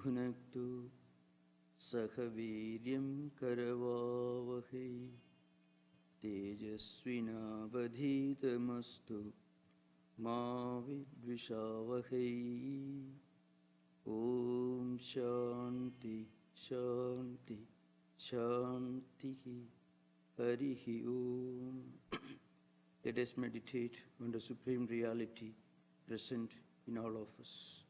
भुनक्तु सह वीर्यं करवावहै तेजस्विनावधीतमस्तु मा विद्विषावहै। ॐ शान्ति शान्ति शान्तिः। हरिः Om. Let us meditate on the Supreme Reality present in all of us.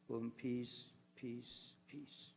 Om, peace, peace, peace.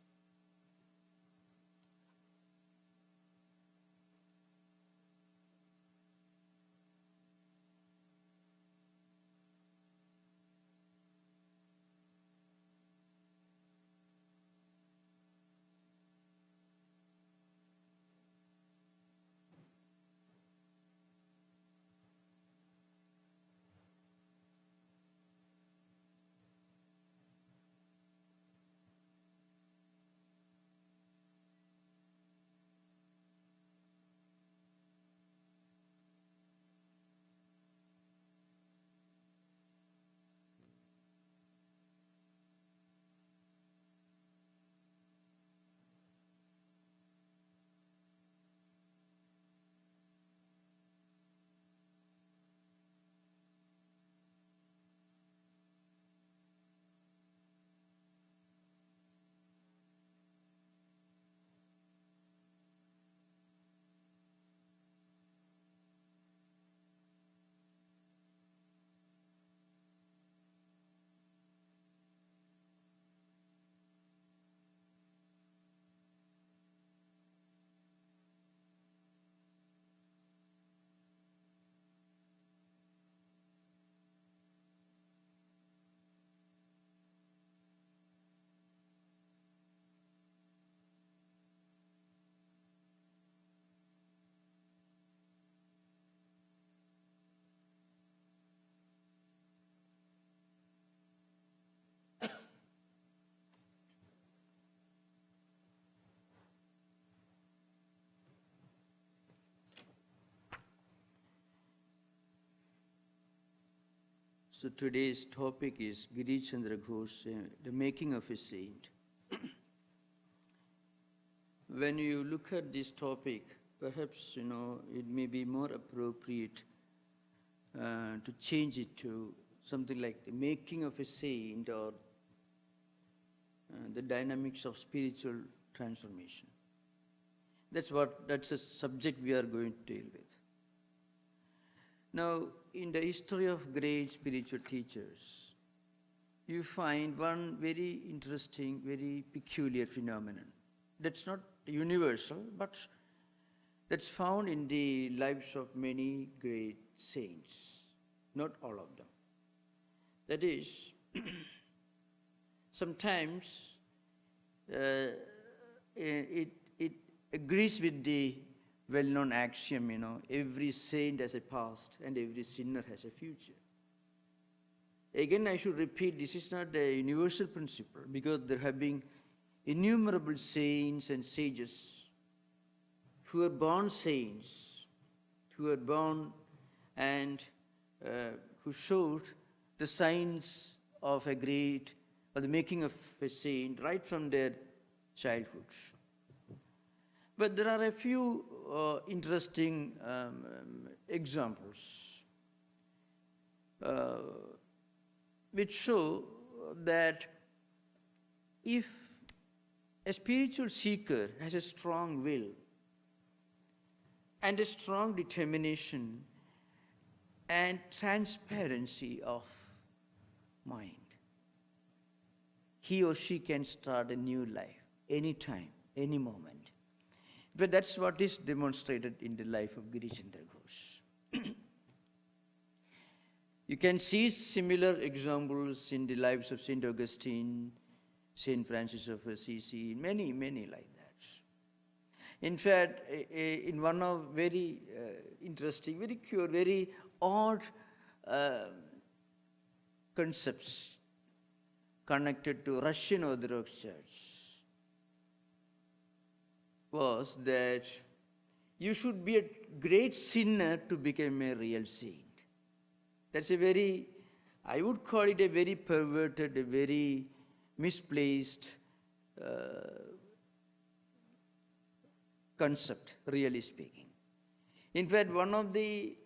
So today's topic is Girish Chandra Ghosh, the making of a saint. When you look at this topic, perhaps it may be more appropriate to change it to something like the making of a saint or the dynamics of spiritual transformation. That's a subject we are going to deal with. Now, in the history of great spiritual teachers, you find one very interesting, very peculiar phenomenon. That's not universal, but that's found in the lives of many great saints, not all of them. That is, sometimes it agrees with the well-known axiom, every saint has a past and every sinner has a future. Again, I should repeat, this is not a universal principle because there have been innumerable saints and sages who are born saints, who are born and who showed the signs of the making of a saint right from their childhood. But there are a few interesting examples which show that if a spiritual seeker has a strong will and a strong determination and transparency of mind, he or she can start a new life anytime, any moment. But that's what is demonstrated in the life of Girish Chandra Ghosh. You can see similar examples in the lives of St. Augustine, St. Francis of Assisi, many, many like that. In fact, in one of very interesting, very pure, very odd concepts connected to Russian Orthodox Church, was that you should be a great sinner to become a real saint. That's a very, I would call it a very perverted, a very misplaced concept, really speaking. In fact, one of the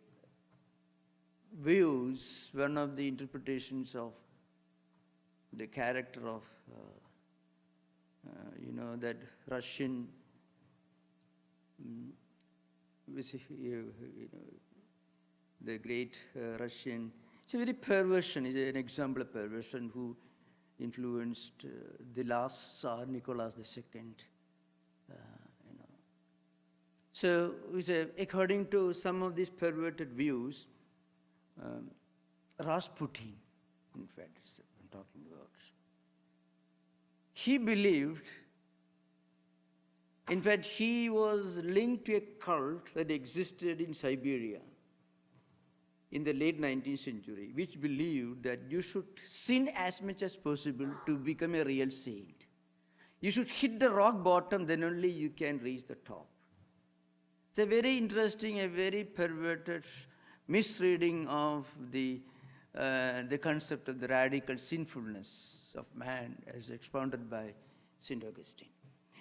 views, one of the interpretations of the character of, that Russian, the great Russian, it's a very perversion, it's an example of perversion who influenced the last Tsar, Nicholas II. So, according to some of these perverted views, Rasputin, in fact, is what I'm talking about. He believed, in fact, he was linked to a cult that existed in Siberia in the late 19th century, which believed that you should sin as much as possible to become a real saint. You should hit the rock bottom, then only you can reach the top. It's a very interesting, a very perverted misreading of the concept of the radical sinfulness of man as expounded by St. Augustine.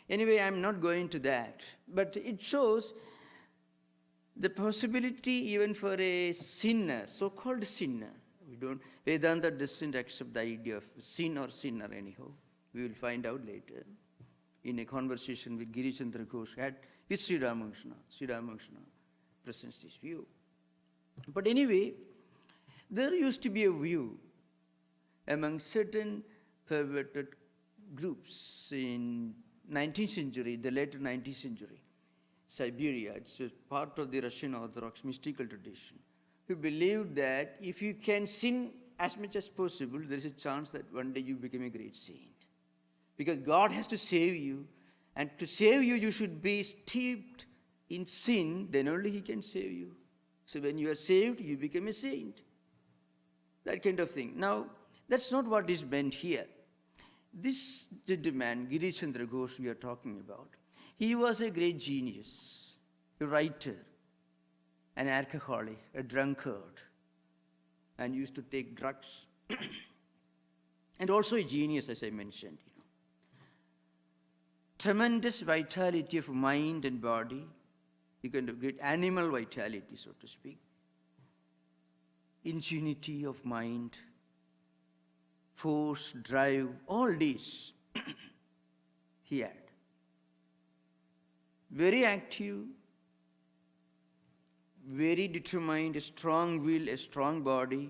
Anyway, I'm not going to that, but it shows the possibility even for a sinner, so-called sinner. Vedanta doesn't accept the idea of sin or sinner anyhow. We will find out later in a conversation with Girish Chandra Ghosh had with Sri Ramakrishna. Sri Ramakrishna presents this view. But anyway, there used to be a view among certain perverted groups in 19th century, the later 19th century, Siberia, it's a part of the Russian Orthodox mystical tradition, who believed that if you can sin as much as possible, there is a chance that one day you become a great saint. Because God has to save you, and to save you, you should be steeped in sin, then only He can save you. So when you are saved, you become a saint. That kind of thing. Now, that's not what is meant here. This gentleman, Girish Chandra Ghosh, we are talking about, he was a great genius, a writer, an alcoholic, a drunkard, and used to take drugs, and also a genius, as I mentioned. Tremendous vitality of mind and body, a kind of great animal vitality, so to speak. Ingenuity of mind, force, drive, all these he had. Very active, very determined, a strong will, a strong body,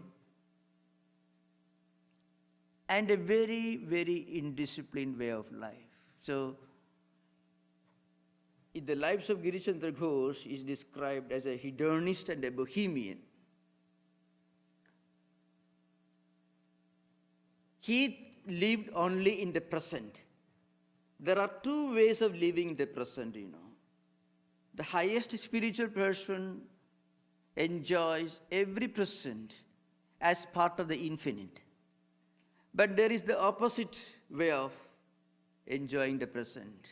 and a very, very indisciplined way of life. So, the lives of Girish Chandra Ghosh is described as a hedonist and a bohemian. He lived only in the present. There are two ways of living in the present, The highest spiritual person enjoys every present as part of the infinite. But there is the opposite way of enjoying the present.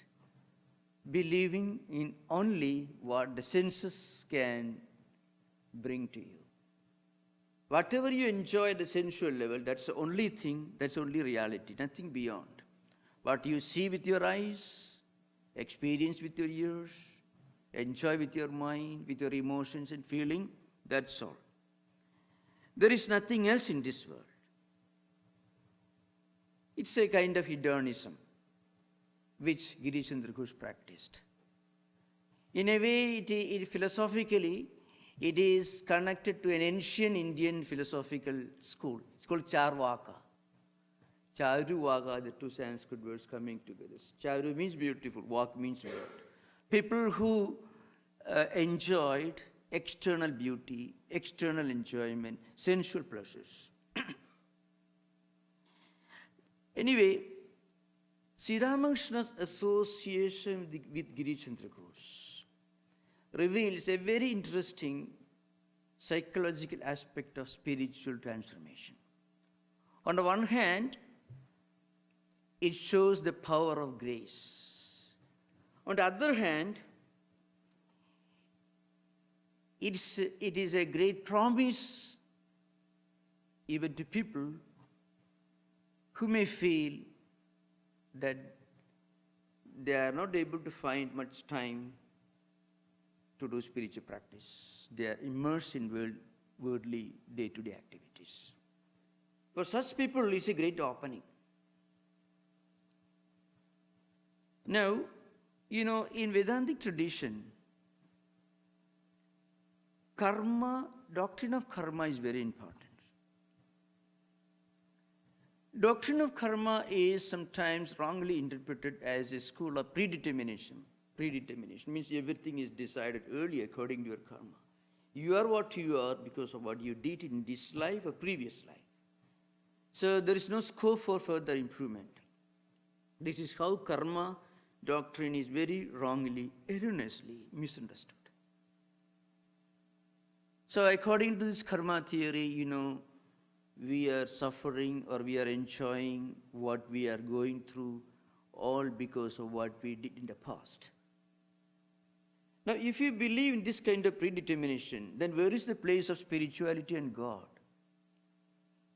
Believing in only what the senses can bring to you. Whatever you enjoy at the sensual level, that's the only thing, that's only reality, nothing beyond. What you see with your eyes, experience with your ears, enjoy with your mind, with your emotions and feeling, that's all. There is nothing else in this world. It's a kind of hedonism, which Girish Chandra Ghosh practiced. In a way, philosophically, it is connected to an ancient Indian philosophical school. It's called Charvaka. Charu Vaka, the two Sanskrit words coming together. Charu means beautiful, Vaka means word. People who enjoyed external beauty, external enjoyment, sensual pleasures. Anyway, Sri Ramakrishna's association with Girish Chandra Ghosh reveals a very interesting psychological aspect of spiritual transformation. On the one hand, it shows the power of grace. On the other hand, it is a great promise even to people who may feel that they are not able to find much time to do spiritual practice. They are immersed in worldly day-to-day activities. For such people, it's a great opening. Now, in Vedantic tradition, doctrine of karma is very important. Doctrine of karma is sometimes wrongly interpreted as a school of predetermination. Predetermination means everything is decided early according to your karma. You are what you are because of what you did in this life or previous life. So there is no scope for further improvement. This is how karma doctrine is very wrongly, erroneously misunderstood. So according to this karma theory, we are suffering or we are enjoying what we are going through all because of what we did in the past. Now, if you believe in this kind of predetermination, then where is the place of spirituality and God?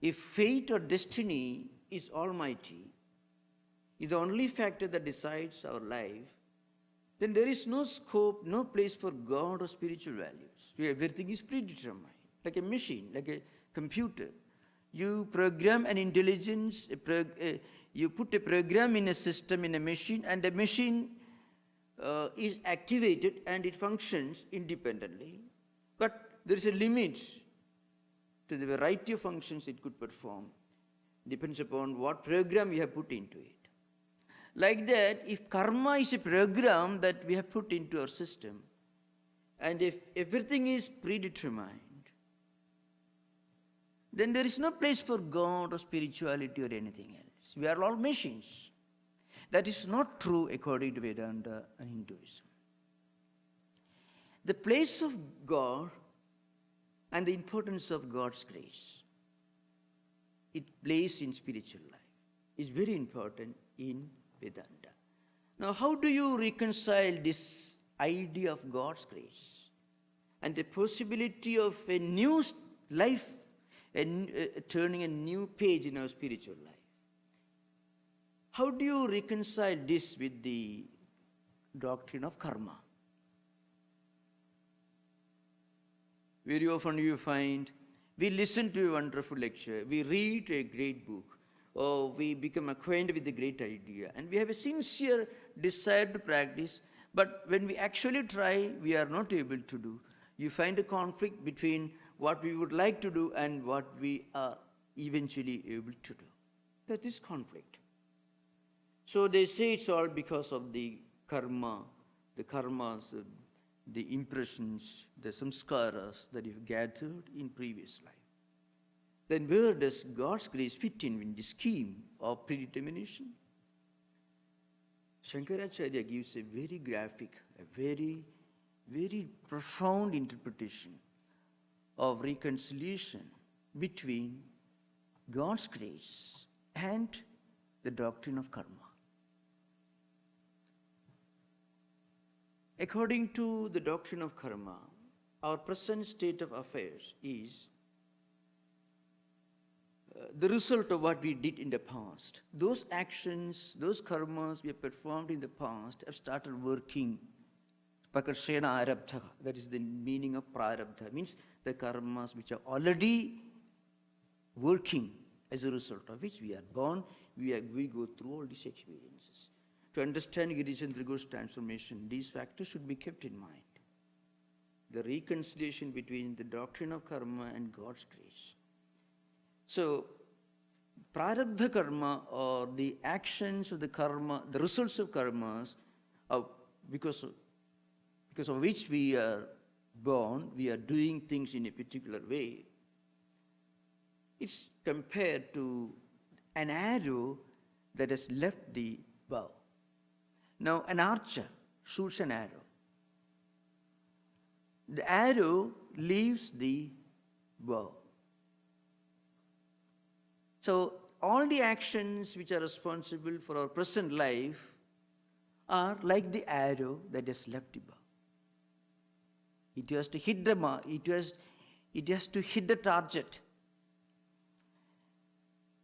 If fate or destiny is almighty, is the only factor that decides our life, then there is no scope, no place for God or spiritual values. Everything is predetermined, like a machine, like a computer. You program an intelligence, you put a program in a system, in a machine, and the machine is activated and it functions independently. But there is a limit to the variety of functions it could perform. Depends upon what program you have put into it. Like that, if karma is a program that we have put into our system, and if everything is predetermined, then there is no place for God or spirituality or anything else. We are all machines. That is not true according to Vedanta and Hinduism. The place of God and the importance of God's grace, it plays in spiritual life, is very important in Vedanta. Now, how do you reconcile this idea of God's grace and the possibility of a new life, turning a new page in our spiritual life? How do you reconcile this with the doctrine of karma? Very often you find we listen to a wonderful lecture, we read a great book, or we become acquainted with a great idea, and we have a sincere desire to practice, but when we actually try, we are not able to do. You find a conflict between what we would like to do and what we are eventually able to do. That is conflict. So they say it's all because of the karma, the karmas, the impressions, the samskaras that you've gathered in previous life. Then where does God's grace fit in the scheme of predetermination? Shankaracharya gives a very graphic, a very, very profound interpretation of reconciliation between God's grace and the doctrine of karma. According to the doctrine of karma, our present state of affairs is the result of what we did in the past. Those actions, those karmas we have performed in the past have started working. Pakarshena arabdha, that is the meaning of prarabdha, means the karmas which are already working, as a result of which we are born, we go through all these experiences. To understand Girish Chandra Ghosh's transformation, these factors should be kept in mind. The reconciliation between the doctrine of karma and God's grace. So, prarabdha karma, or the actions of the karma, the results of karmas, because of which we are born, we are doing things in a particular way. It's compared to an arrow that has left the bow. Now, an archer shoots an arrow. The arrow leaves the bow. So, all the actions which are responsible for our present life are like the arrow that has left the bow. It has to hit the mark, it has to hit the target.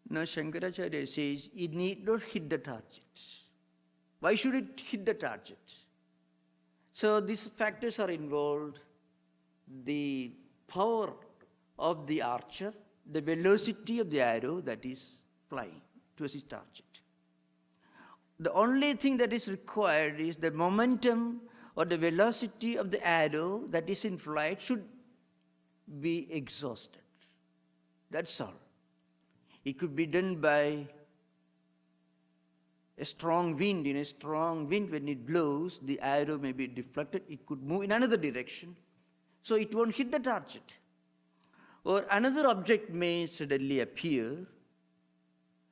Now, Shankaracharya says, it need not hit the target. Why should it hit the target? So these factors are involved: the power of the archer, the velocity of the arrow that is flying towards its target. The only thing that is required is the momentum or the velocity of the arrow that is in flight should be exhausted. That's all. It could be done by a strong wind. In a strong wind, when it blows, the arrow may be deflected. It could move in another direction, so it won't hit the target. Or another object may suddenly appear.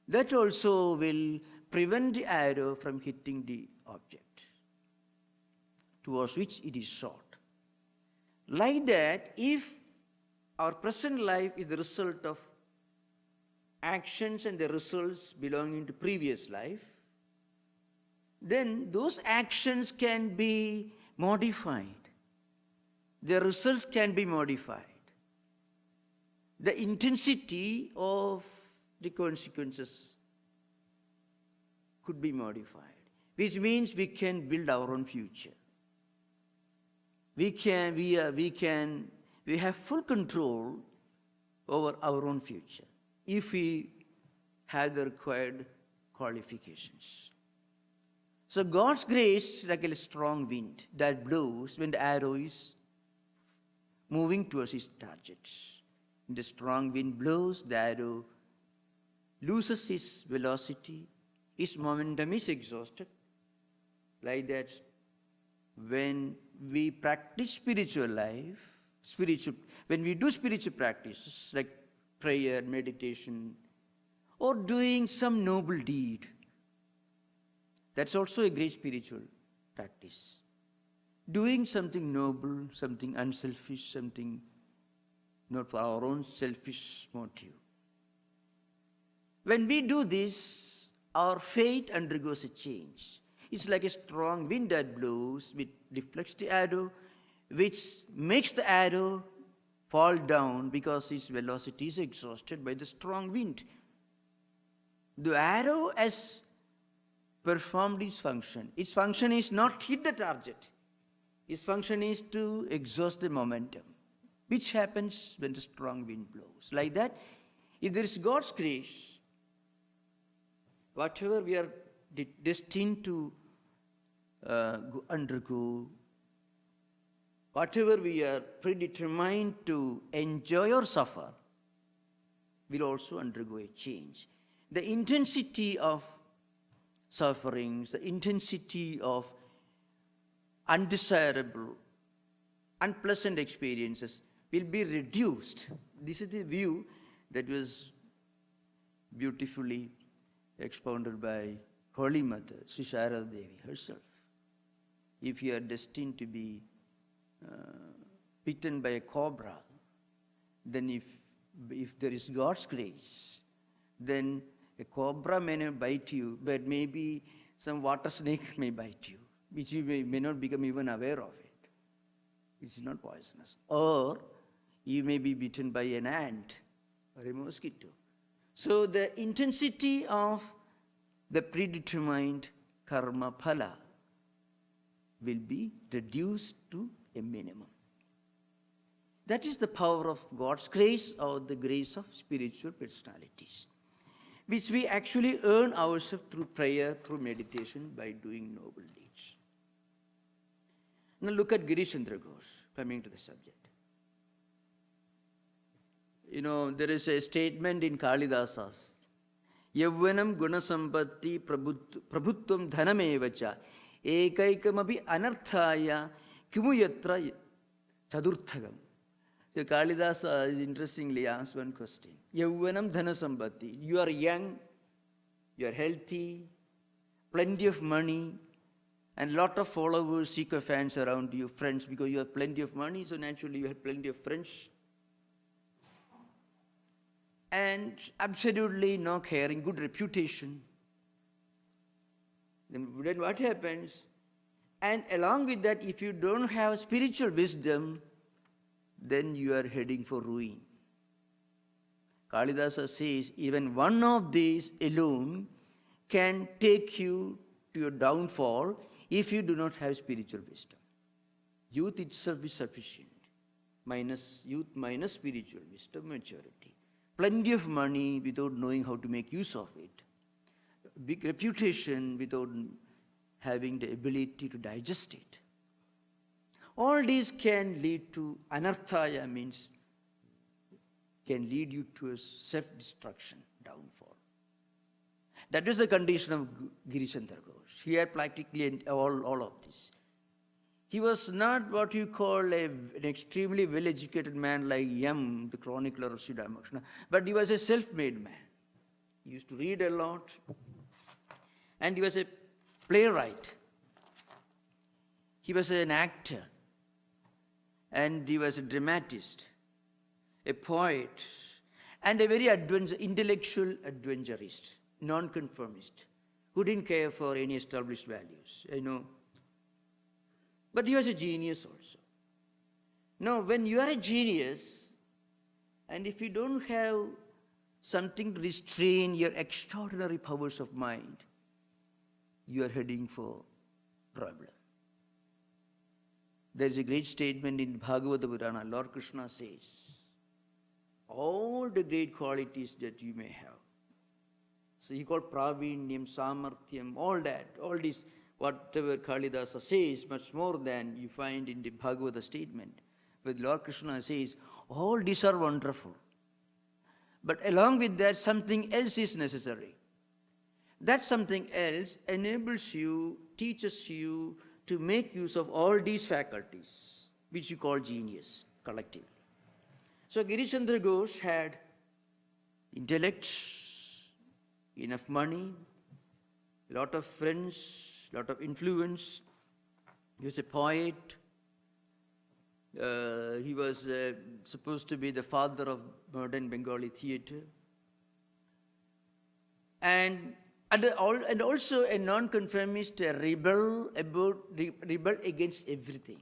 That also will prevent the arrow from hitting the object towards which it is shot. Like that, if our present life is the result of actions and the results belonging to previous life, then those actions can be modified. The results can be modified. The intensity of the consequences could be modified, which means we can build our own future. We have full control over our own future if we have the required qualifications. So God's grace is like a strong wind that blows when the arrow is moving towards its target. When the strong wind blows, the arrow loses its velocity, its momentum is exhausted. Like that, when we practice spiritual life, when we do spiritual practices like prayer, meditation, or doing some noble deed, that's also a great spiritual practice. Doing something noble, something unselfish, something not for our own selfish motive. When we do this, our fate undergoes a change. It's like a strong wind that blows, which deflects the arrow, which makes the arrow fall down because its velocity is exhausted by the strong wind. The arrow has performed its function. Its function is not hit the target. Its function is to exhaust the momentum, which happens when the strong wind blows. Like that, if there is God's grace, whatever we are destined to undergo, whatever we are predetermined to enjoy or suffer, will also undergo a change. The intensity of sufferings, the intensity of undesirable, unpleasant experiences will be reduced. This is the view that was beautifully expounded by Holy Mother, Sri Sharada Devi herself. If you are destined to be bitten by a cobra, then if there is God's grace, then a cobra may not bite you, but maybe some water snake may bite you, which you may not become even aware of it. It's not poisonous. Or you may be bitten by an ant or a mosquito. So the intensity of the predetermined karma phala will be reduced to a minimum. That is the power of God's grace or the grace of spiritual personalities, which we actually earn ourselves through prayer, through meditation, by doing noble deeds. Now look at Girish Chandra Ghosh, coming to the subject. There is a statement in Kalidasa's, Yavvanam gunasampatti prabhutvam dhanamevacha ekaikamapi anarthaya kimuyatra chadurthagam. So Kalidasa is interestingly asked one question. Yavvanam dhanasampatti. You are young, you are healthy, plenty of money, and lot of followers, seeker fans around you, friends, because you have plenty of money, so naturally you have plenty of friends. And absolutely no caring, good reputation. Then what happens? And along with that, if you don't have spiritual wisdom, then you are heading for ruin. Kalidasa says, even one of these alone can take you to your downfall if you do not have spiritual wisdom. Youth itself is sufficient. Youth minus spiritual wisdom, maturity. Plenty of money without knowing how to make use of it. Big reputation without having the ability to digest it. All these can lead to anarthaya, means can lead you to a self-destruction, downfall. That was the condition of Girish Chandra Ghosh. He had practically all of this. He was not what you call an extremely well-educated man like Yam, the chronicler of Sri Ramakrishna, but he was a self-made man. He used to read a lot, and he was a playwright. He was an actor, and he was a dramatist, a poet, and a very intellectual adventurist, non-conformist, who didn't care for any established values, But he was a genius also. Now, when you are a genius, and if you don't have something to restrain your extraordinary powers of mind, you are heading for problem. There is a great statement in Bhagavata Purana. Lord Krishna says, all the great qualities that you may have. So he called pravinyam, samarthyam, all this, whatever Kalidasa says, much more than you find in the Bhagavata statement. But Lord Krishna says, all these are wonderful. But along with that, something else is necessary. That something else enables you, teaches you to make use of all these faculties, which you call genius, collectively. So Girish Chandra Ghosh had intellect, enough money, a lot of friends, lot of influence. He was a poet. He was supposed to be the father of modern Bengali theatre. And also a non-conformist, a rebel against everything.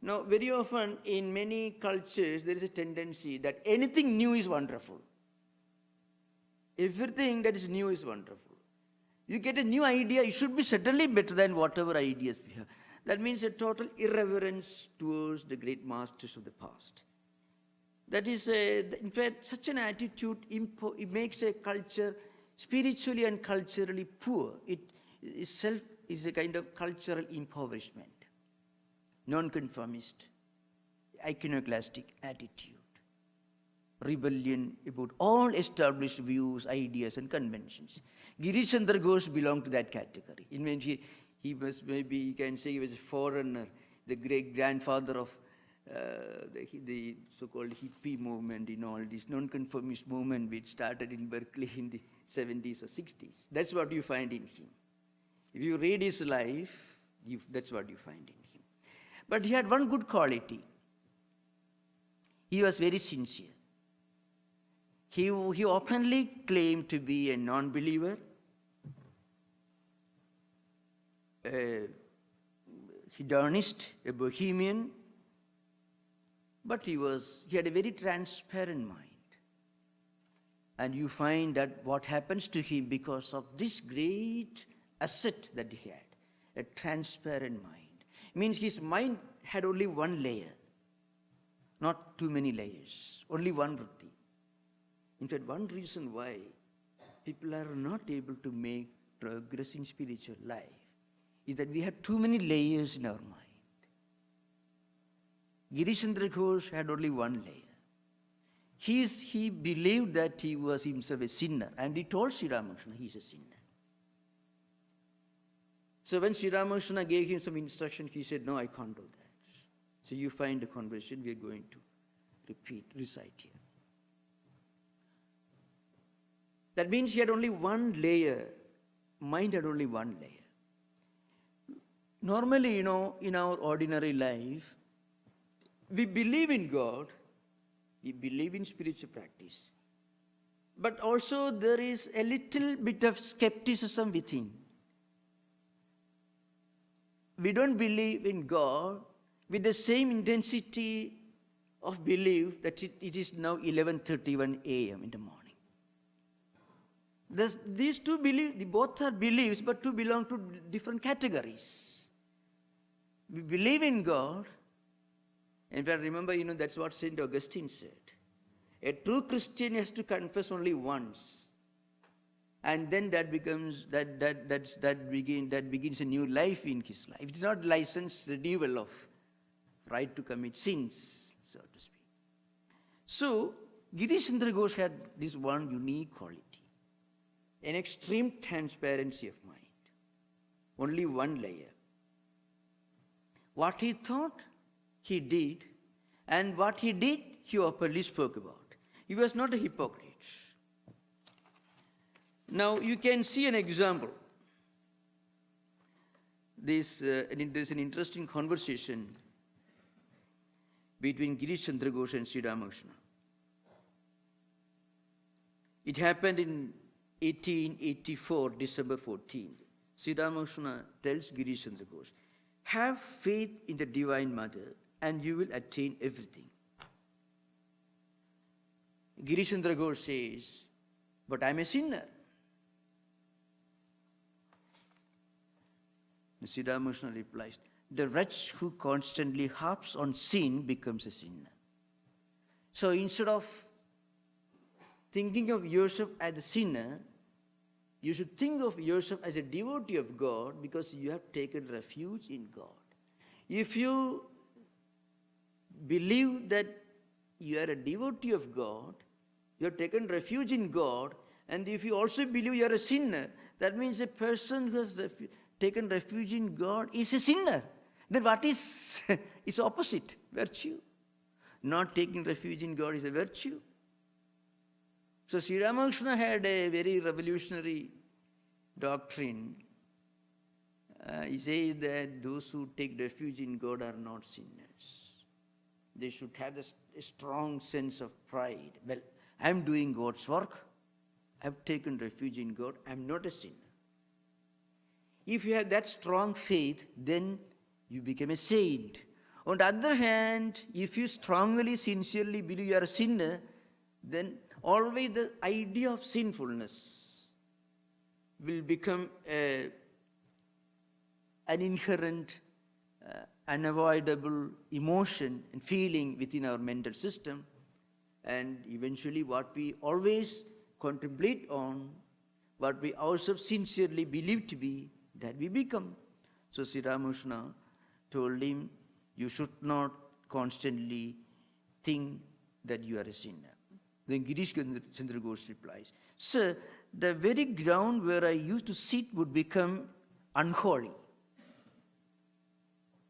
Now, very often in many cultures, there is a tendency that anything new is wonderful. Everything that is new is wonderful. You get a new idea, it should be certainly better than whatever ideas we have. That means a total irreverence towards the great masters of the past. That is, in fact, such an attitude it makes a culture spiritually and culturally poor. It itself is a kind of cultural impoverishment. Non-conformist, iconoclastic attitude. Rebellion about all established views, ideas, and conventions. Girish Chandra Ghosh belonged to that category. In which he was, maybe you can say he was a foreigner, the great-grandfather of the so-called hippie movement, all this non-conformist movement which started in Berkeley in the 70s or 60s. That's what you find in him. If you read his life, that's what you find in him. But he had one good quality. He was very sincere. He openly claimed to be a non-believer. A hedonist, a bohemian, but he had a very transparent mind. And you find that what happens to him because of this great asset that he had, a transparent mind. It means his mind had only one layer, not too many layers, only one vritti. In fact, one reason why people are not able to make progress in spiritual life is that we have too many layers in our mind. Girish Chandra Ghosh had only one layer. He believed that he was himself a sinner, and he told Sri Ramakrishna he is a sinner. So when Sri Ramakrishna gave him some instruction, he said, no, I can't do that. So you find the conversation we are going to recite here. That means he had only one layer. Mind had only one layer. Normally, in our ordinary life, we believe in God, we believe in spiritual practice, but also there is a little bit of skepticism within. We don't believe in God with the same intensity of belief that it is now 11:31 a.m. in the morning. These two both are beliefs, but two belong to different categories. We believe in God. In fact, remember, that's what Saint Augustine said. A true Christian has to confess only once, and then that begins a new life in his life. It's not licensed renewal of right to commit sins, so to speak. So Girish Chandra Ghosh had this one unique quality, an extreme transparency of mind. Only one layer. What he thought, he did, and what he did, he openly spoke about. He was not a hypocrite. Now you can see an example. There's an interesting conversation between Girish Chandra Ghosh and Sri Ramakrishna. It happened in 1884, December 14th. Sri Ramakrishna tells Girish Chandra Ghosh, "Have faith in the Divine Mother and you will attain everything." Girish Chandra Ghosh says, "But I'm a sinner." Sri Ramakrishna replies, "The wretch who constantly harps on sin becomes a sinner." So instead of thinking of yourself as a sinner, you should think of yourself as a devotee of God, because you have taken refuge in God. If you believe that you are a devotee of God, you have taken refuge in God, and if you also believe you are a sinner, that means a person who has taken refuge in God is a sinner. Then what is its opposite? Virtue. Not taking refuge in God is a virtue. So Sri Ramakrishna had a very revolutionary doctrine. He says that those who take refuge in God are not sinners. They should have a strong sense of pride. Well, I'm doing God's work. I've taken refuge in God. I'm not a sinner. If you have that strong faith, then you become a saint. On the other hand, if you strongly, sincerely believe you are a sinner, then always the idea of sinfulness will become an inherent, unavoidable emotion and feeling within our mental system. And eventually what we always contemplate on, what we also sincerely believe to be, that we become. So Sri Ramakrishna told him, you should not constantly think that you are a sinner. Then Girish Chandra Ghosh replies, "Sir, the very ground where I used to sit would become unholy."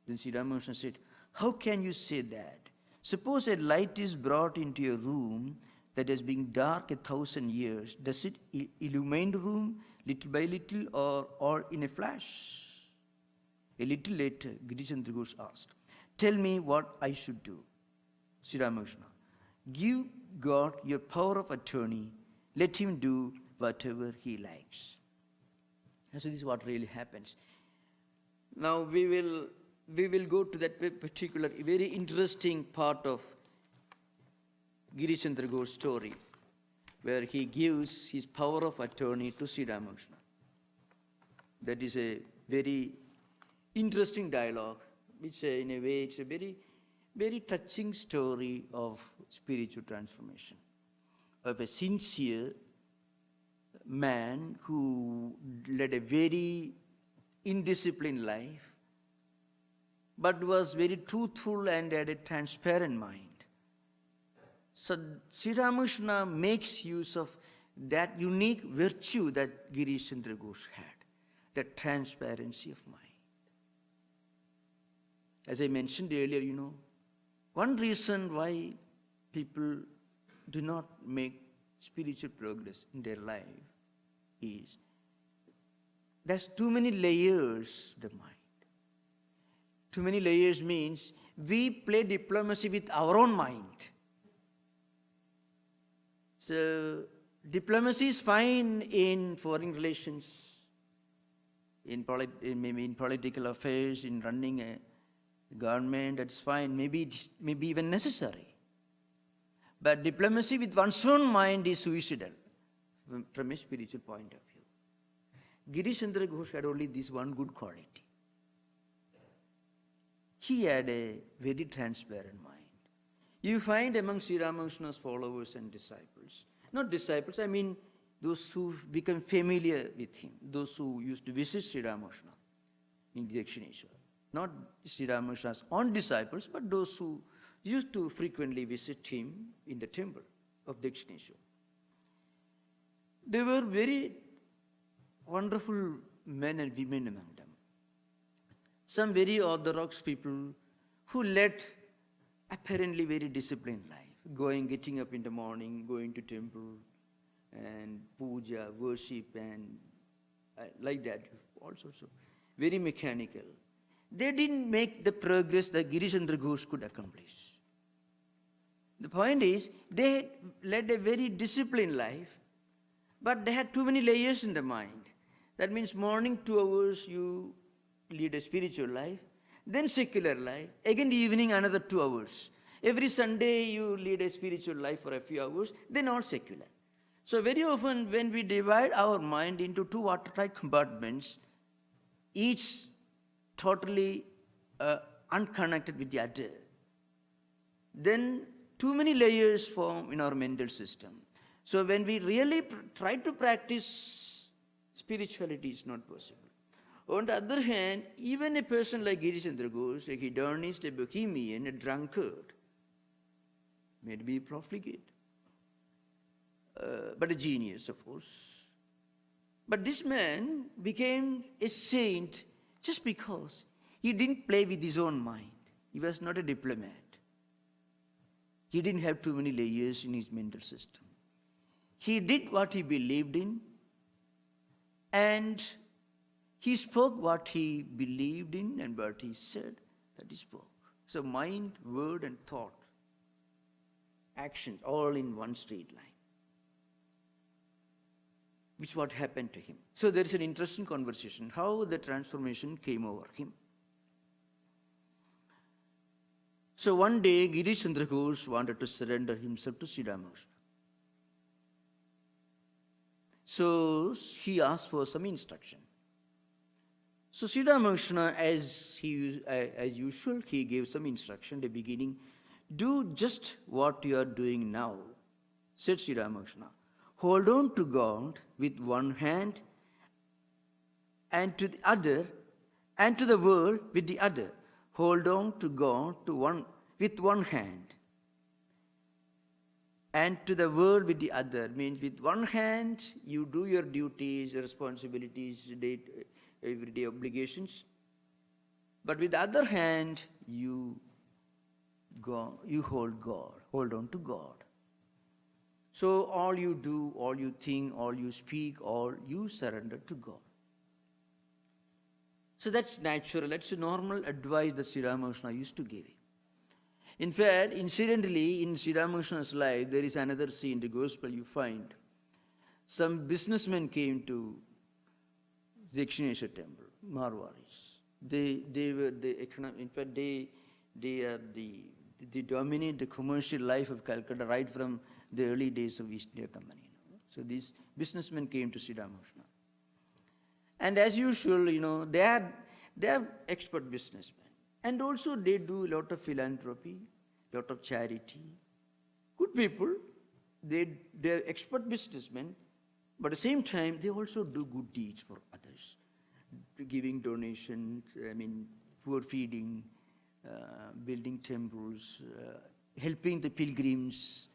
Then Sri Ramakrishna said, "How can you say that? Suppose a light is brought into your room that has been dark 1,000 years. Does it illumine the room little by little or all in a flash?" A little later, Girish Chandra Ghosh asked, "Tell me what I should do." Sri Ramakrishna, "Give God your power of attorney. Let him do whatever he likes." And so this is what really happens. Now we will go to that particular very interesting part of Girish Chandra Ghosh's story, where he gives his power of attorney to Sri Ramakrishna. That is a very interesting dialogue, which in a way it's a very, very touching story of spiritual transformation, of a sincere man who led a very indisciplined life, but was very truthful and had a transparent mind. So Sri Ramakrishna makes use of that unique virtue that Girish Chandra Ghosh had, the transparency of mind. As I mentioned earlier, one reason why people do not make spiritual progress in their life is there's too many layers of the mind. Too many layers means we play diplomacy with our own mind. So diplomacy is fine in foreign relations, maybe in political affairs, in running a government, that's fine, maybe even necessary. But diplomacy with one's own mind is suicidal. from a spiritual point of view. Girish Chandra Ghosh had only this one good quality. He had a very transparent mind. You find among Sri Ramakrishna's followers and disciples, not disciples, I mean those who become familiar with him, those who used to visit Sri Ramakrishna in Dakshineshwar. Not Sri Ramakrishna's own disciples, but those who used to frequently visit him in the temple of Dakshineshwar. There were very wonderful men and women among them. Some very orthodox people who led apparently very disciplined life, getting up in the morning, going to temple and puja, worship and like that, all sorts of very mechanical. They didn't make the progress that Girish Chandra Ghosh could accomplish. The point is, they had led a very disciplined life, but they had too many layers in the mind. That means morning 2 hours you lead a spiritual life, then secular life, again evening another 2 hours. Every Sunday you lead a spiritual life for a few hours, then all secular. So very often when we divide our mind into two watertight compartments, each totally unconnected with the other, then too many layers form in our mental system. So when we really try to practice spirituality, it's not possible. On the other hand, even a person like Girish Chandra Ghosh, a hedonist, a bohemian, a drunkard, may be profligate, but a genius, of course. But this man became a saint just because he didn't play with his own mind. He was not a diplomat. He didn't have too many layers in his mental system. He did what he believed in, and he spoke what he believed in, and what he said, that he spoke. So mind, word, and thought, actions, all in one straight line. Which what happened to him. So there is an interesting conversation, how the transformation came over him. So one day, Girish Chandra Ghosh wanted to surrender himself to Sri Ramakrishna. So he asked for some instruction. So Sri Ramakrishna, as usual, he gave some instruction at the beginning. Do just what you are doing now, said Sri Ramakrishna. Hold on to God with one hand, and to the other, and to the world with the other. Hold on to God with one hand, and to the world with the other. Means with one hand you do your duties, your responsibilities, everyday obligations, but with the other hand you hold God, hold on to God. So all you do, all you think, all you speak, all you surrender to God. So that's natural, that's a normal advice that Sri Ramakrishna used to give. In fact, incidentally, in Sri Ramakrishna's life, there is another scene in the Gospel you find. Some businessmen came to the Dakshineshwar temple, Marwaris. They were the economic, in fact, they dominate the commercial life of Calcutta right from the early days of East India Company. So these businessmen came to Sri Ramakrishna. And as usual, they are expert businessmen. And also they do a lot of philanthropy, a lot of charity. Good people, they're expert businessmen, but at the same time, they also do good deeds for others. Giving donations, poor feeding, building temples, helping the pilgrims.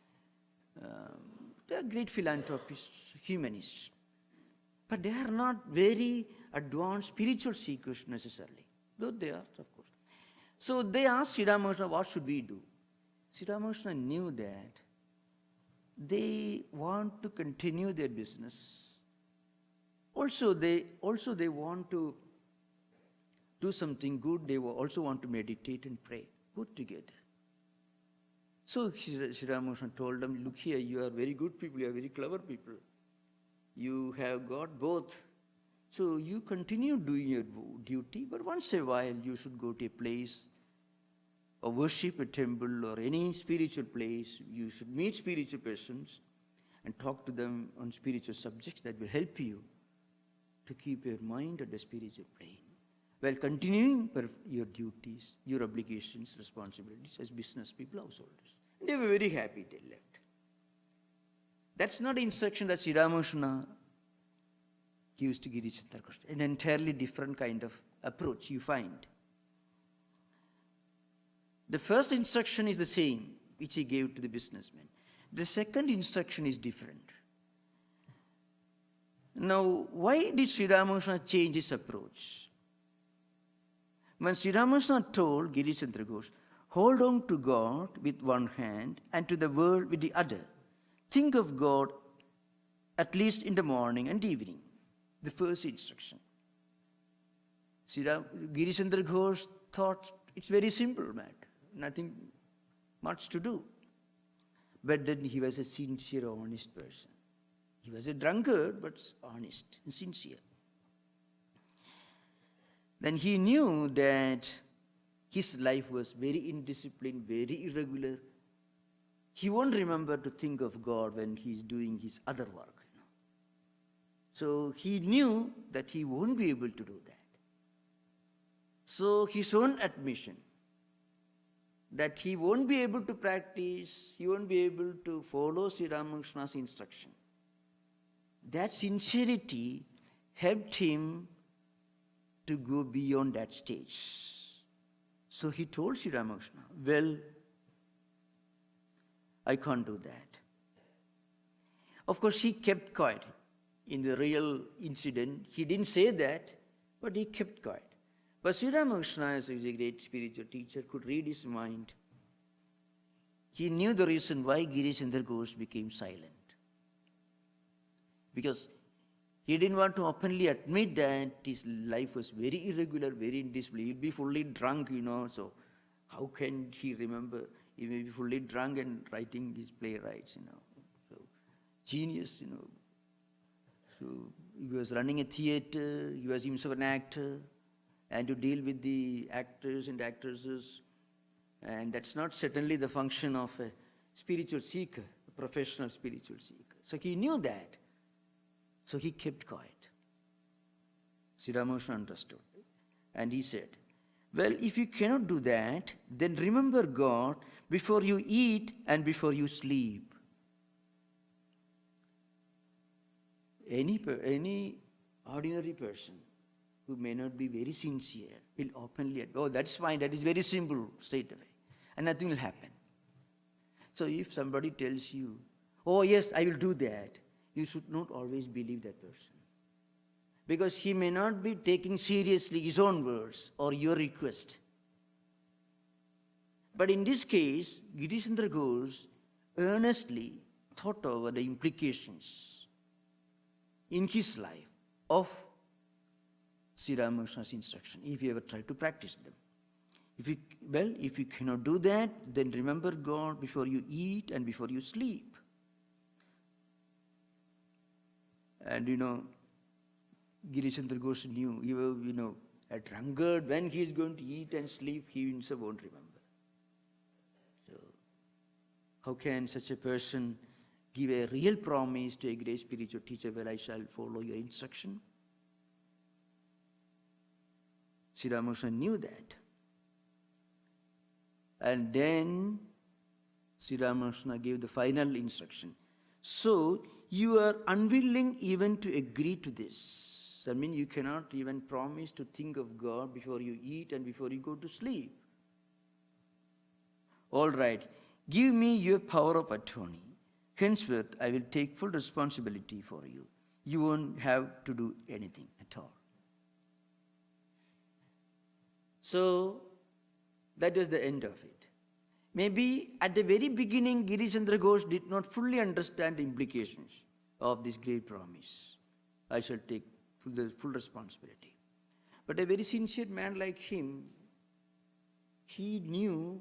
They are great philanthropists, humanists. But they are not very advanced spiritual seekers necessarily, though they are, of course. So they asked Sri Ramakrishna, what should we do? Sri Ramakrishna knew that they want to continue their business. Also, they want to do something good. They also want to meditate and pray, both together. So Sri Ramakrishna told them, look here, you are very good people, you are very clever people. You have got both. So you continue doing your duty, but once in a while you should go to a place or worship a temple or any spiritual place. You should meet spiritual persons and talk to them on spiritual subjects that will help you to keep your mind at the spiritual plane, while continuing your duties, your obligations, responsibilities as business people, householders. And they were very happy they left. That's not the instruction that Sri Ramakrishna gives to Girish Chandra Ghosh. An entirely different kind of approach you find. The first instruction is the same, which he gave to the businessman. The second instruction is different. Now, why did Sri Ramakrishna change his approach? When Sri Ramakrishna told Girish Chandra Ghosh, hold on to God with one hand and to the world with the other. Think of God at least in the morning and evening. The first instruction. Girish Chandra Ghosh thought it's very simple matter, nothing much to do. But then he was a sincere, honest person. He was a drunkard, but honest and sincere. Then he knew that his life was very indisciplined, very irregular. He won't remember to think of God when he's doing his other work. So he knew that he won't be able to do that. So his own admission that he won't be able to practice, he won't be able to follow Sri Ramakrishna's instruction. That sincerity helped him to go beyond that stage. So he told Sri Ramakrishna, well, I can't do that. Of course, he kept quiet. In the real incident, he didn't say that, but he kept quiet. But Sri Ramakrishna, as a great spiritual teacher, could read his mind. He knew the reason why Girish Chandra Ghosh became silent. Because he didn't want to openly admit that his life was very irregular, very indisciplined. He'd be fully drunk, so how can he remember? He may be fully drunk and writing his playwrights, So genius, So he was running a theater, he was himself an actor, and to deal with the actors and actresses. And that's not certainly the function of a spiritual seeker, a professional spiritual seeker. So he knew that. So he kept quiet. Sri Ramakrishna understood. And he said, well, if you cannot do that, then remember God before you eat and before you sleep. Any ordinary person who may not be very sincere will openly, that's fine, that is very simple, straight away. And nothing will happen. So if somebody tells you, oh yes, I will do that, you should not always believe that person. Because he may not be taking seriously his own words or your request. But in this case, Girish Chandra Ghosh earnestly thought over the implications in his life of Sri Ramakrishna's instruction, if you ever try to practice them. If you cannot do that, then remember God before you eat and before you sleep. And Girish Chandra Ghosh knew, a drunkard, when he is going to eat and sleep, he himself won't remember. So, how can such a person give a real promise to a great spiritual teacher, well, I shall follow your instruction? Sri Ramakrishna knew that. And then Sri Ramakrishna gave the final instruction. So, you are unwilling even to agree to this. I mean, you cannot even promise to think of God before you eat and before you go to sleep. All right, give me your power of attorney. Henceforth, I will take full responsibility for you. You won't have to do anything at all. So, that was the end of it. Maybe at the very beginning, Girish Chandra Ghosh did not fully understand the implications of this great promise. I shall take full responsibility. But a very sincere man like him, he knew,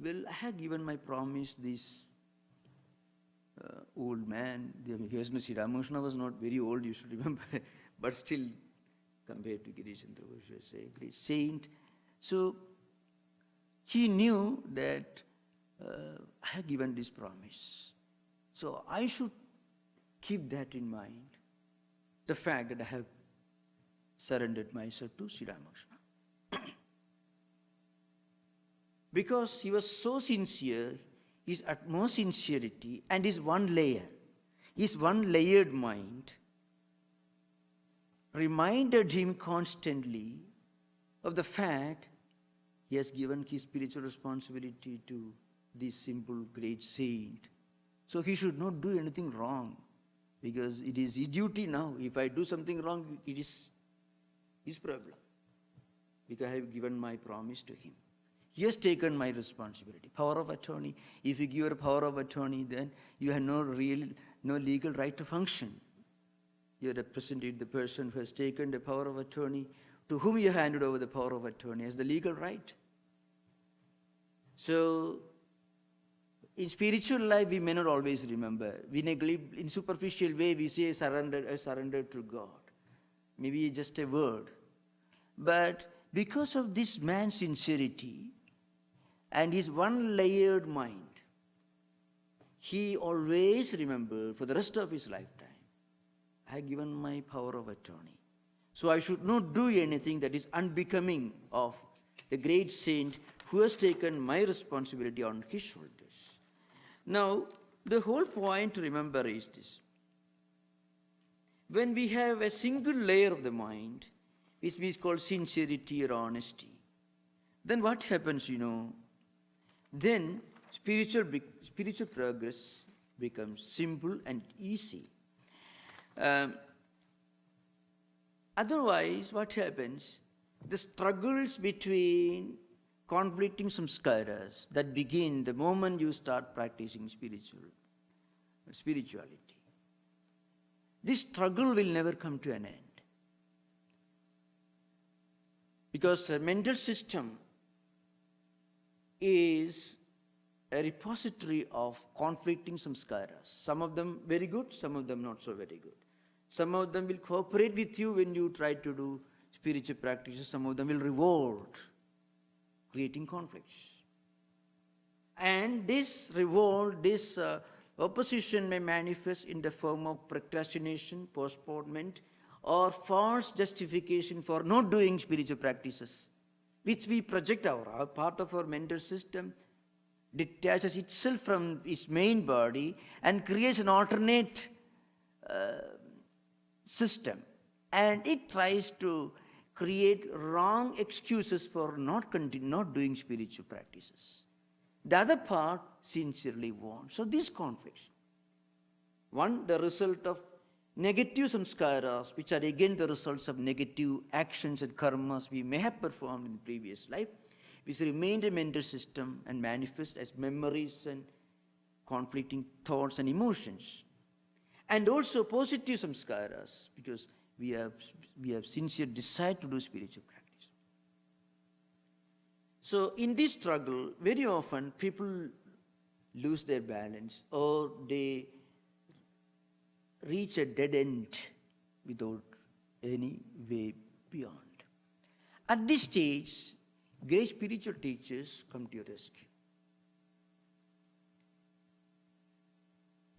well, I have given my promise this old man. Sri Ramakrishna was not very old, you should remember, but still, compared to Girish Chandra Ghosh, he was a great saint. So, he knew that I have given this promise. So I should keep that in mind. The fact that I have surrendered myself to Sri Ramakrishna. Because he was so sincere, his utmost sincerity and his one layered mind reminded him constantly of the fact he has given his spiritual responsibility to this simple great saint. So he should not do anything wrong, because it is his duty now. If I do something wrong, it is his problem, because I have given my promise to him. He has taken my responsibility. Power of attorney. If you give a power of attorney, then you have no legal right to function. You represented the person who has taken the power of attorney, to whom you handed over the power of attorney, as the legal right. So, in spiritual life, we may not always remember. We neglect, in superficial way, we say I surrendered to God. Maybe just a word. But because of this man's sincerity and his one layered mind, he always remembered for the rest of his lifetime, I have given my power of attorney. So I should not do anything that is unbecoming of the great saint who has taken my responsibility on his shoulders. Now, the whole point to remember is this. When we have a single layer of the mind, which is called sincerity or honesty, then what happens, Then spiritual progress becomes simple and easy. Otherwise, what happens? The struggles between conflicting samskaras that begin the moment you start practicing spirituality. This struggle will never come to an end. Because the mental system is a repository of conflicting samskaras. Some of them very good, some of them not so very good. Some of them will cooperate with you when you try to do spiritual practices. Some of them will revolt, creating conflicts. And this revolt, this opposition may manifest in the form of procrastination, postponement, or false justification for not doing spiritual practices, which we project our part of our mental system detaches itself from its main body and creates an alternate system. And it tries to create wrong excuses for not doing spiritual practices. The other part sincerely wants. So these conflicts, one, the result of negative samskaras, which are again the results of negative actions and karmas we may have performed in previous life, which remain in the mental system and manifest as memories and conflicting thoughts and emotions. And also positive samskaras, because we have sincere desire to do spiritual practice. So in this struggle, very often people lose their balance, or they reach a dead end without any way beyond. At this stage, great spiritual teachers come to your rescue.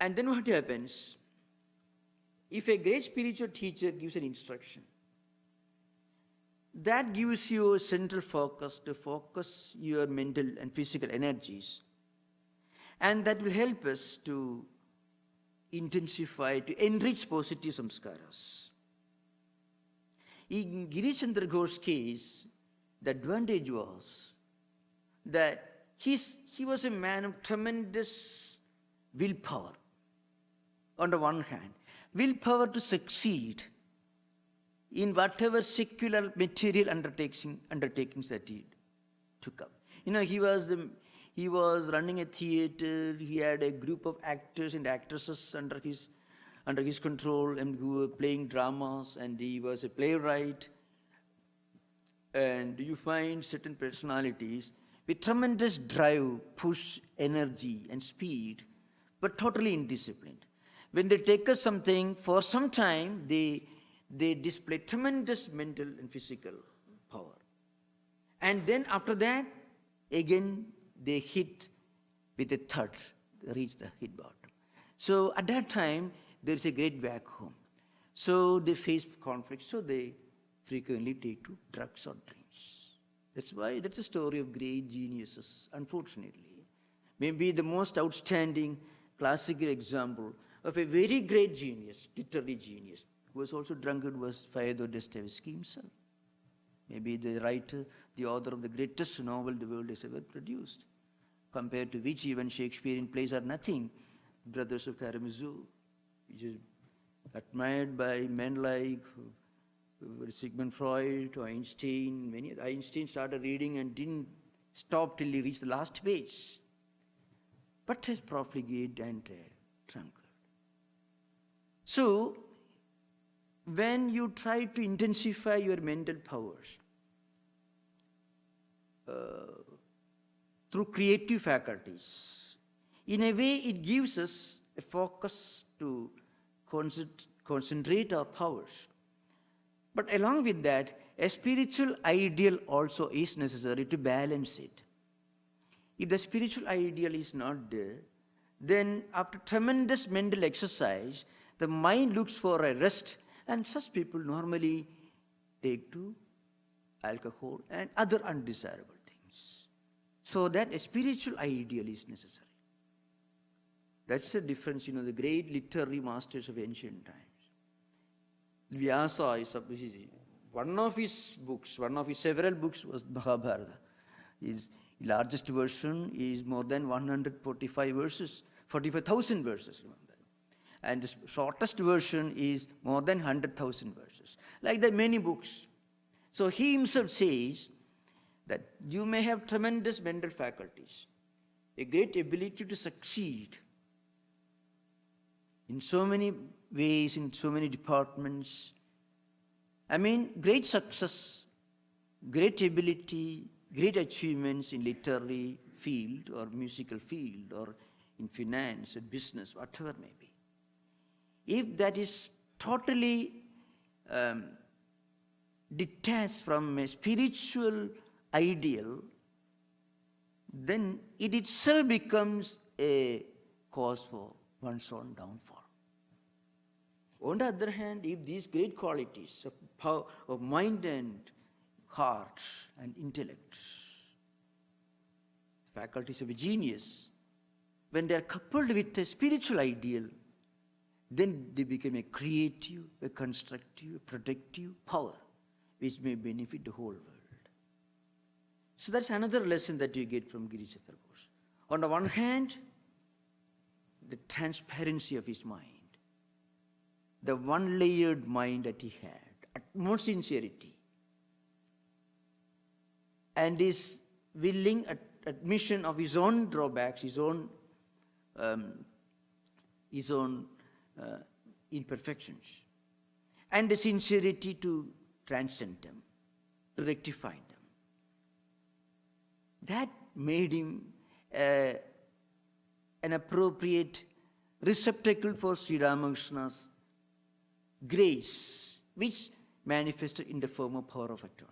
And then what happens? If a great spiritual teacher gives an instruction, that gives you a central focus to focus your mental and physical energies. And that will help us to intensify, to enrich positive samskaras. In Girish Chandra Ghosh's case, the advantage was that he was a man of tremendous willpower. On the one hand, willpower to succeed in whatever secular material undertakings that he took up. He was running a theater. He had a group of actors and actresses under his control, and who were playing dramas, and he was a playwright. And you find certain personalities with tremendous drive, push, energy, and speed, but totally indisciplined. When they take up something, for some time, they display tremendous mental and physical power. And then after that, again, they hit with a thud, reach the hit bottom. So at that time, there is a great vacuum. So they face conflict, so they frequently take to drugs or drinks. That's a story of great geniuses, unfortunately. Maybe the most outstanding classical example of a very great genius, literary genius, who was also drunkard, was Fyodor Dostoevsky himself. Maybe the writer, the author of the greatest novel the world has ever produced, compared to which even Shakespearean plays are nothing. Brothers of Karamazov, which is admired by men like Sigmund Freud or Einstein. Einstein started reading and didn't stop till he reached the last page, but has profligate and drunkard. So, when you try to intensify your mental powers through creative faculties, in a way it gives us a focus to concentrate our powers. But along with that, a spiritual ideal also is necessary to balance it. If the spiritual ideal is not there, then after tremendous mental exercise, the mind looks for a rest, and such people normally take to alcohol and other undesirable things. So that a spiritual ideal is necessary. That's the difference, the great literary masters of ancient times. Vyasa is one of his several books was Mahabharata. His largest version is more than 145 verses, 45,000 verses, remember. And the shortest version is more than 100,000 verses. Like that, many books. So he himself says that you may have tremendous mental faculties, a great ability to succeed in so many ways, in so many departments. Great success, great ability, great achievements in literary field or musical field or in finance or business, whatever may be. If that is totally detached from a spiritual ideal, then it itself becomes a cause for one's own downfall. On the other hand, if these great qualities of power, of mind and heart and intellect, faculties of a genius, when they are coupled with a spiritual ideal, then they become a creative, a constructive, a productive power which may benefit the whole world. So that's another lesson that you get from Girish Chandra Ghosh. On the one hand, the transparency of his mind, the one-layered mind that he had, utmost sincerity, and his willing admission of his own drawbacks, his own imperfections, and the sincerity to transcend them, to rectify them. That made him an appropriate receptacle for Sri Ramakrishna's grace, which manifested in the form of power of attorney.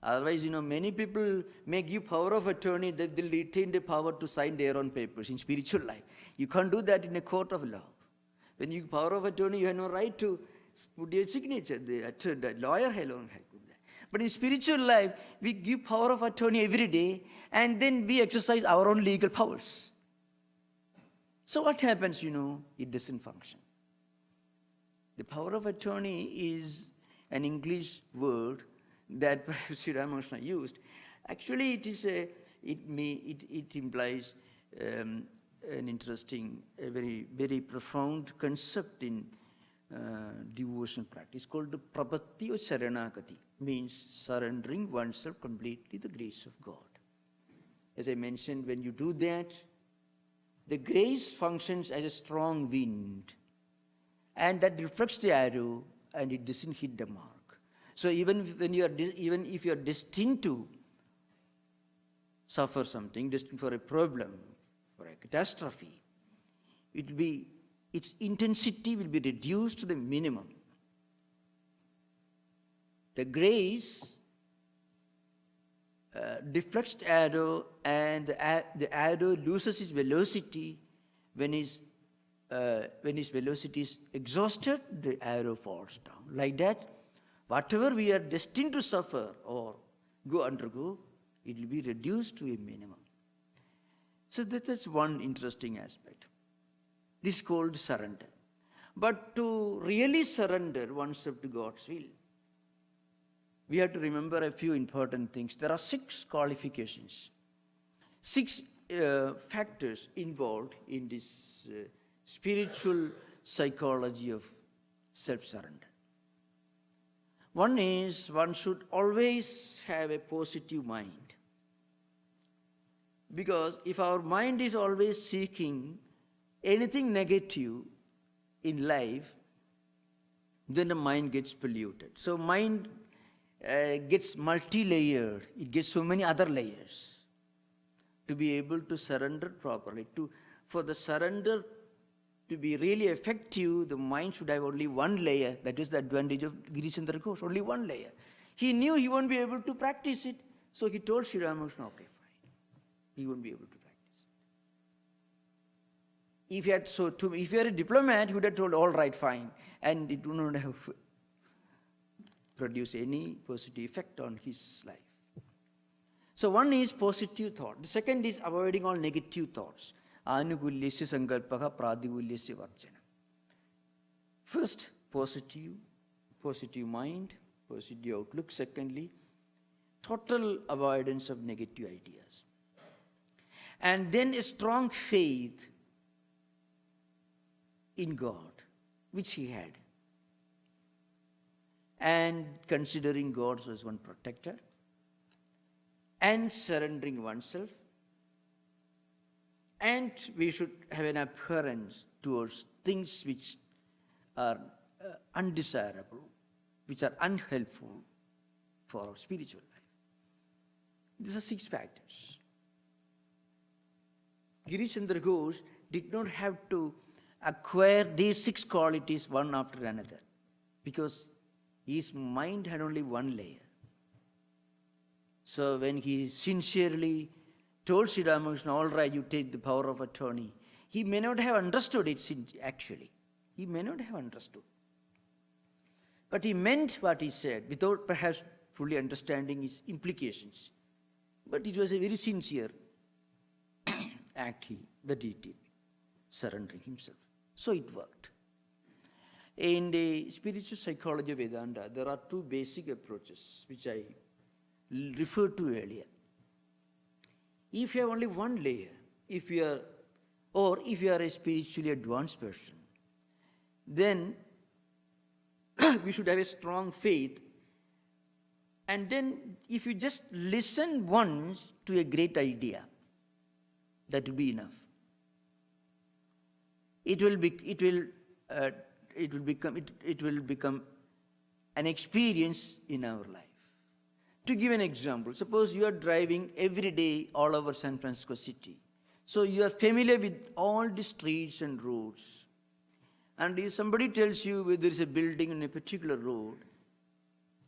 Otherwise, many people may give power of attorney that they'll retain the power to sign their own papers in spiritual life. You can't do that in a court of law. When you give power of attorney, you have no right to put your signature. The lawyer alone has to do that. But in spiritual life, we give power of attorney every day, and then we exercise our own legal powers. So what happens, it doesn't function. The power of attorney is an English word that Sri Ramakrishna used. Actually, it implies an interesting, a very, very profound concept in devotional practice called the prapatti or saranagati, means surrendering oneself completely to the grace of God. As I mentioned, when you do that, the grace functions as a strong wind, and that reflects the arrow and it doesn't hit the mark. So even if you are destined to suffer something, destined for a problem, for a catastrophe, its intensity will be reduced to the minimum. The grace deflects the arrow, and the arrow loses its velocity when it's when its velocity is exhausted, the arrow falls down. Like that, whatever we are destined to suffer or undergo, it will be reduced to a minimum. So that's one interesting aspect. This is called surrender. But to really surrender oneself to God's will, we have to remember a few important things. There are 6 qualifications, 6 factors involved in this spiritual psychology of self-surrender. One is one should always have a positive mind. Because if our mind is always seeking anything negative in life, then the mind gets polluted. So mind gets multi-layered. It gets so many other layers. To be able to surrender properly, for the surrender to be really effective, the mind should have only one layer. That is the advantage of Girish Chandra Ghosh, only one layer. He knew he won't be able to practice it, so he told Sri Ramakrishna, okay, fine. He won't be able to practice it. If you are a diplomat, he would have told, all right, fine, and it would not have produced any positive effect on his life. So one is positive thought. The second is avoiding all negative thoughts. Anukulyasya sankalpaha pradikulyasya varjana. First, positive mind, positive outlook. Secondly, total avoidance of negative ideas. And then a strong faith in God, which he had. And considering God as one protector. And surrendering oneself. And we should have an abhorrence towards things which are undesirable, which are unhelpful for our spiritual life. These are 6 factors. Girish Chandra Ghosh did not have to acquire these 6 qualities one after another, because his mind had only one layer. So when he sincerely told Sri Ramakrishna, all right, you take the power of attorney, he may not have understood it actually. He may not have understood. But he meant what he said without perhaps fully understanding its implications. But it was a very sincere act that he did, surrendering himself. So it worked. In the spiritual psychology of Vedanta, there are 2 basic approaches which I referred to earlier. If you have only one layer, if you are a spiritually advanced person, then we should have a strong faith. And then if you just listen once to a great idea, that will be enough. It will become an experience in our life. To give an example, suppose you are driving every day all over San Francisco city. So you are familiar with all the streets and roads. And if somebody tells you where there is a building on a particular road,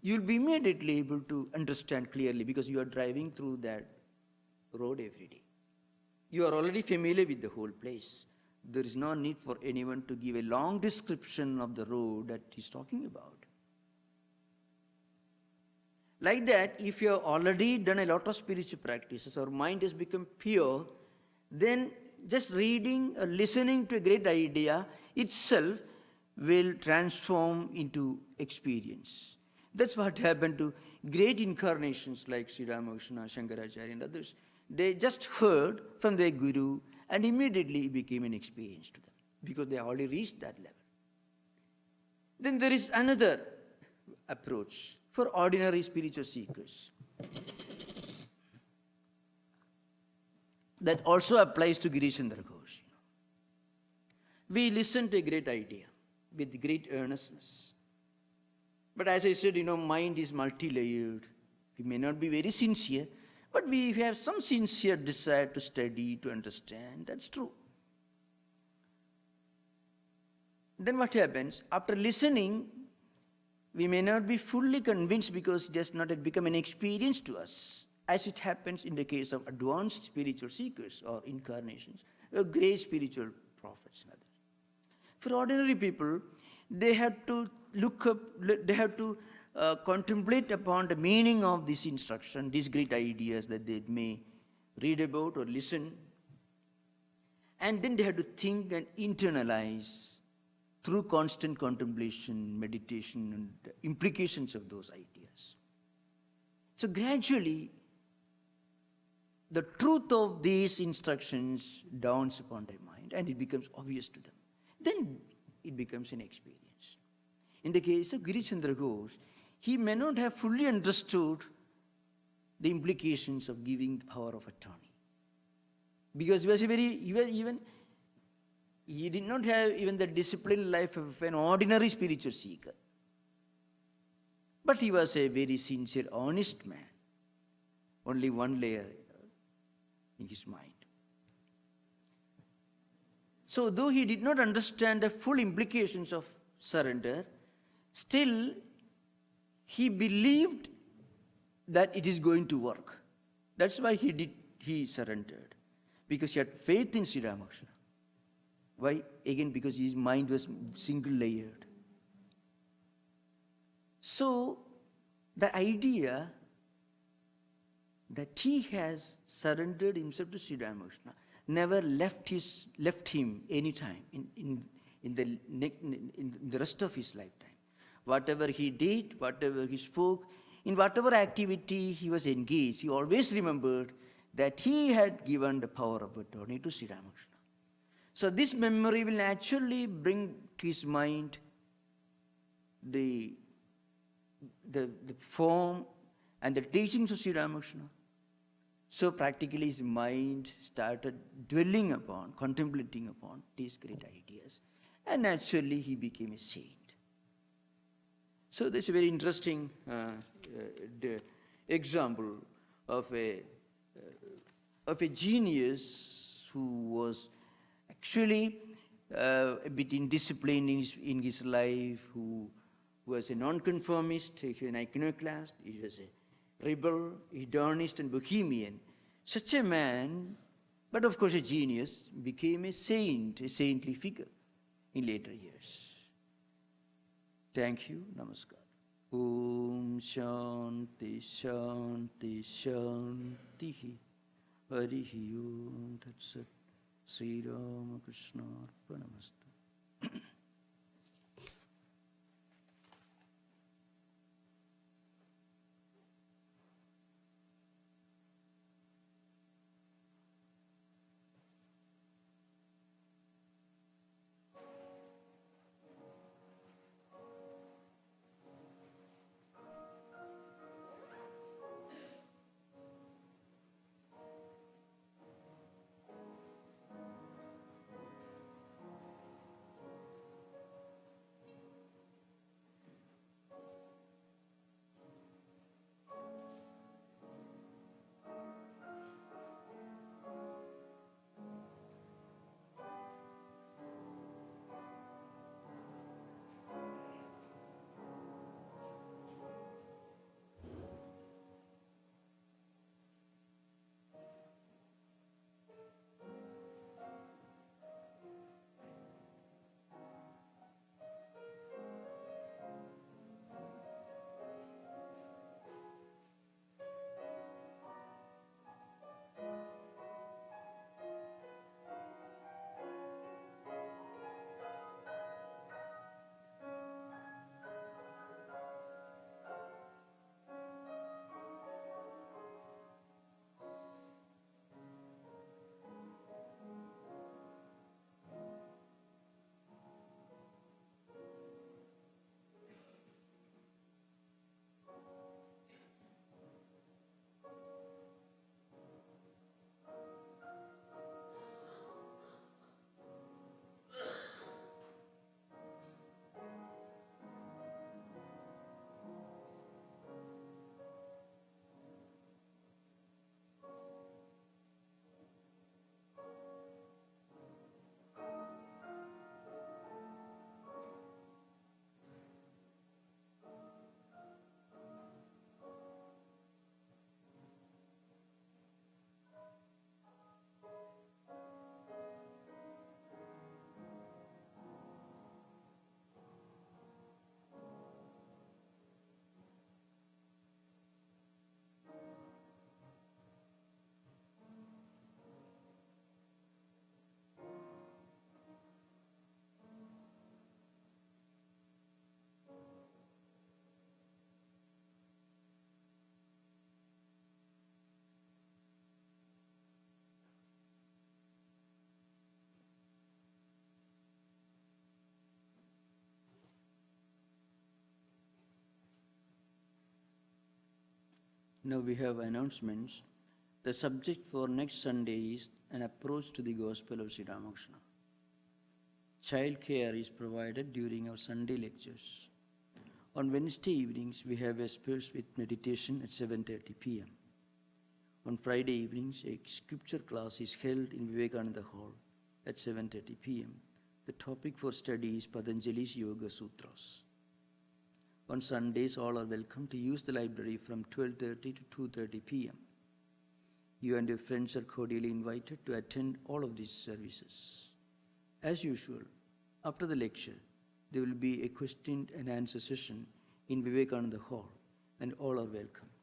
you will be immediately able to understand clearly because you are driving through that road every day. You are already familiar with the whole place. There is no need for anyone to give a long description of the road that he's talking about. Like that, if you have already done a lot of spiritual practices, our mind has become pure, then just reading or listening to a great idea itself will transform into experience. That's what happened to great incarnations like Sri Ramakrishna, Shankaracharya and others. They just heard from their guru and immediately it became an experience to them because they already reached that level. Then there is another approach for ordinary spiritual seekers that also applies to Girish Chandra Ghosh. We listen to a great idea with great earnestness. But as I said, mind is multi-layered. We may not be very sincere, but we have some sincere desire to study, to understand. That's true. Then what happens? After listening, we may not be fully convinced because it has not yet become an experience to us, as it happens in the case of advanced spiritual seekers or incarnations, great spiritual prophets and others. For ordinary people, they had to look up, they have to contemplate upon the meaning of this instruction, these great ideas that they may read about or listen. And then they had to think and internalize through constant contemplation, meditation, and the implications of those ideas. So gradually, the truth of these instructions dawns upon their mind and it becomes obvious to them. Then it becomes an experience. In the case of Girish Chandra Ghosh, he may not have fully understood the implications of giving the power of attorney. Because he did not have even the disciplined life of an ordinary spiritual seeker. But he was a very sincere, honest man. Only one layer in his mind. So though he did not understand the full implications of surrender, still he believed that it is going to work. That's why he surrendered. Because he had faith in Sri Ramakrishna. Why? Again, because his mind was single-layered. So, the idea that he has surrendered himself to Sri Ramakrishna never left him any time in the rest of his lifetime. Whatever he did, whatever he spoke, in whatever activity he was engaged, he always remembered that he had given the power of attorney to Sri Ramakrishna. So this memory will naturally bring to his mind the form and the teachings of Sri Ramakrishna. So practically his mind started dwelling upon, contemplating upon these great ideas. And naturally he became a saint. So this is a very interesting example of a genius who was actually a bit indisciplined in his life, who was a nonconformist, he was an iconoclast, he was a rebel, hedonist and bohemian. Such a man, but of course a genius, became a saint, a saintly figure in later years. Thank you. Namaskar. Om Shanti Shanti Shanti Harihi Om Tat Sat Sri Ramakrishna Arpanamastu. Now we have announcements. The subject for next Sunday is an approach to the Gospel of Sri Ramakrishna. Child care is provided during our Sunday lectures. On Wednesday evenings, we have Vespers with meditation at 7:30 p.m. On Friday evenings, a scripture class is held in Vivekananda Hall at 7:30 p.m. The topic for study is Patanjali's Yoga Sutras. On Sundays, all are welcome to use the library from 12:30 to 2:30 p.m. You and your friends are cordially invited to attend all of these services. As usual, after the lecture, there will be a question and answer session in Vivekananda Hall, and all are welcome.